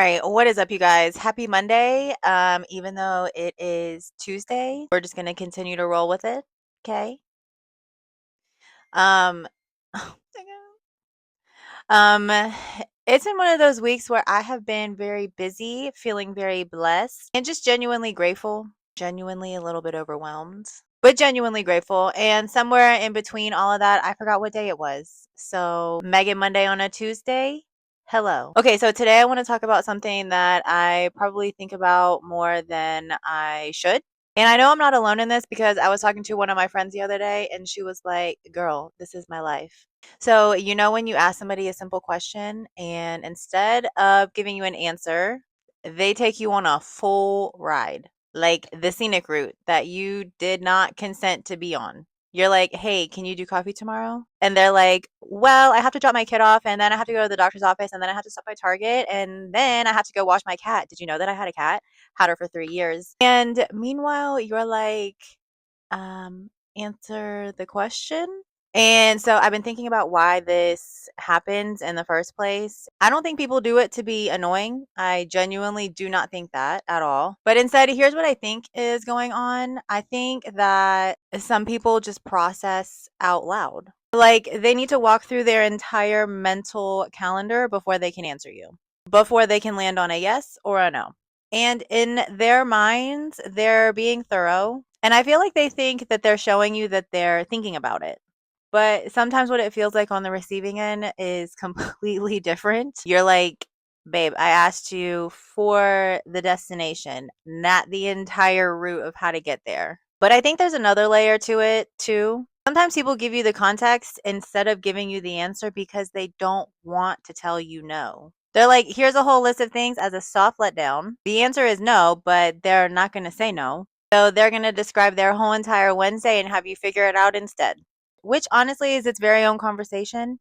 right, what is up, you guys? Happy Monday. Even though it is Tuesday, we're just gonna continue to roll with it. Okay. Um, um, it's been one of those weeks where I have been very busy, feeling very blessed, and just genuinely grateful, genuinely a little bit overwhelmed, but genuinely grateful. And somewhere in between all of that, I forgot what day it was. So, Megan Monday on a Tuesday. Hello. Okay, so today I want to talk about something that I probably think about more than I should. And I know I'm not alone in this because I was talking to one of my friends the other day and she was like, "Girl, this is my life." So, when you ask somebody a simple question and instead of giving you an answer, they take you on a full ride, like the scenic route that you did not consent to be on. You're like, "Hey, can you do coffee tomorrow?" And they're like, "Well, I have to drop my kid off and then I have to go to the doctor's office and then I have to stop by Target and then I have to go wash my cat. Did you know that I had a cat? Had her for 3 years." And meanwhile, you're like, answer the question. And so I've been thinking about why this happens in the first place. I don't think people do it to be annoying. I genuinely do not think that at all. But instead, here's what I think is going on. I think that some people just process out loud. Like they need to walk through their entire mental calendar before they can answer you, before they can land on a yes or a no. And in their minds, they're being thorough. And I feel like they think that they're showing you that they're thinking about it. But sometimes what it feels like on the receiving end is completely different. You're like, "Babe, I asked you for the destination, not the entire route of how to get there." But I think there's another layer to it too. Sometimes people give you the context instead of giving you the answer because they don't want to tell you no. They're like, "Here's a whole list of things as a soft letdown." The answer is no, but they're not going to say no. So they're going to describe their whole entire Wednesday and have you figure it out instead, which honestly is its very own conversation.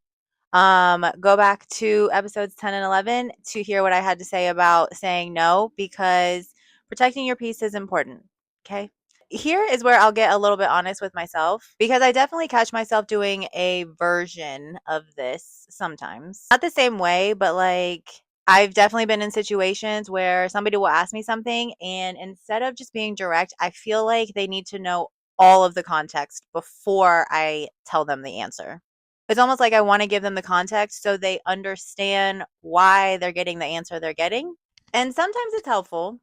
Go back to episodes 10 and 11 to hear what I had to say about saying no because protecting your peace is important. Okay. Here is where I'll get a little bit honest with myself because I definitely catch myself doing a version of this sometimes. Not the same way, but like I've definitely been in situations where somebody will ask me something, and instead of just being direct, I feel like they need to know all of the context before I tell them the answer. It's almost like I want to give them the context so they understand why they're getting the answer they're getting. And sometimes it's helpful,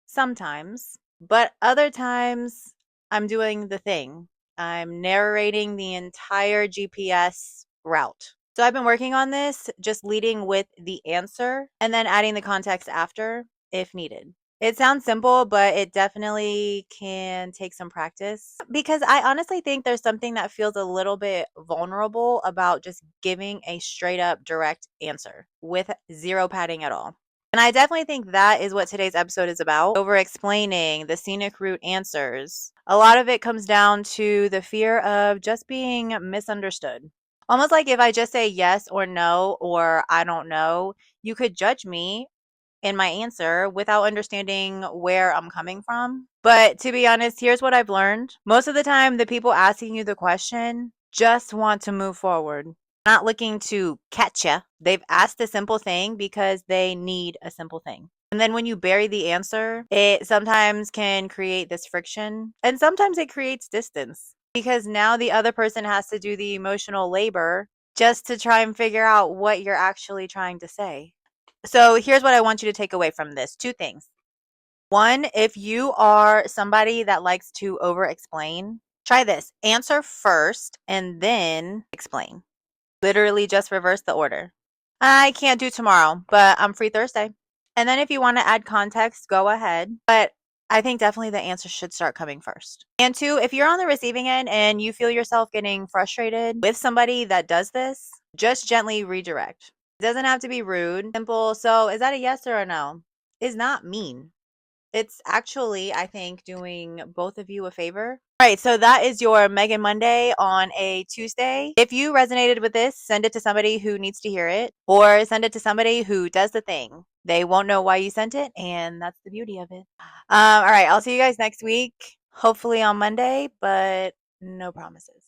sometimes, but other times I'm doing the thing. I'm narrating the entire GPS route. So I've been working on this, just leading with the answer and then adding the context after if needed. It sounds simple, but it definitely can take some practice because I honestly think there's something that feels a little bit vulnerable about just giving a straight up direct answer with zero padding at all. And I definitely think that is what today's episode is about, over explaining the scenic route answers. A lot of it comes down to the fear of just being misunderstood. Almost like if I just say yes or no or I don't know, you could judge me in my answer without understanding where I'm coming from. But to be honest, here's what I've learned. Most of the time, the people asking you the question just want to move forward, not looking to catch you. They've asked a simple thing because they need a simple thing. And then when you bury the answer, it sometimes can create this friction and sometimes it creates distance because now the other person has to do the emotional labor just to try and figure out what you're actually trying to say. So here's what I want you to take away from this. Two things. One, if you are somebody that likes to over explain, try this. Answer first and then explain. Literally just reverse the order. "I can't do tomorrow, but I'm free Thursday." And then if you want to add context, go ahead. But I think definitely the answer should start coming first. And two, if you're on the receiving end and you feel yourself getting frustrated with somebody that does this, just gently redirect. It doesn't have to be rude. Simple. "So is that a yes or a no?" is not mean. It's actually, I think, doing both of you a favor. All right, so that is your Megan Monday on a Tuesday. If you resonated with this, send it to somebody who needs to hear it, or send it to somebody who does the thing. They won't know why you sent it, and that's the beauty of it. All right, I'll see you guys next week, hopefully on Monday, but no promises.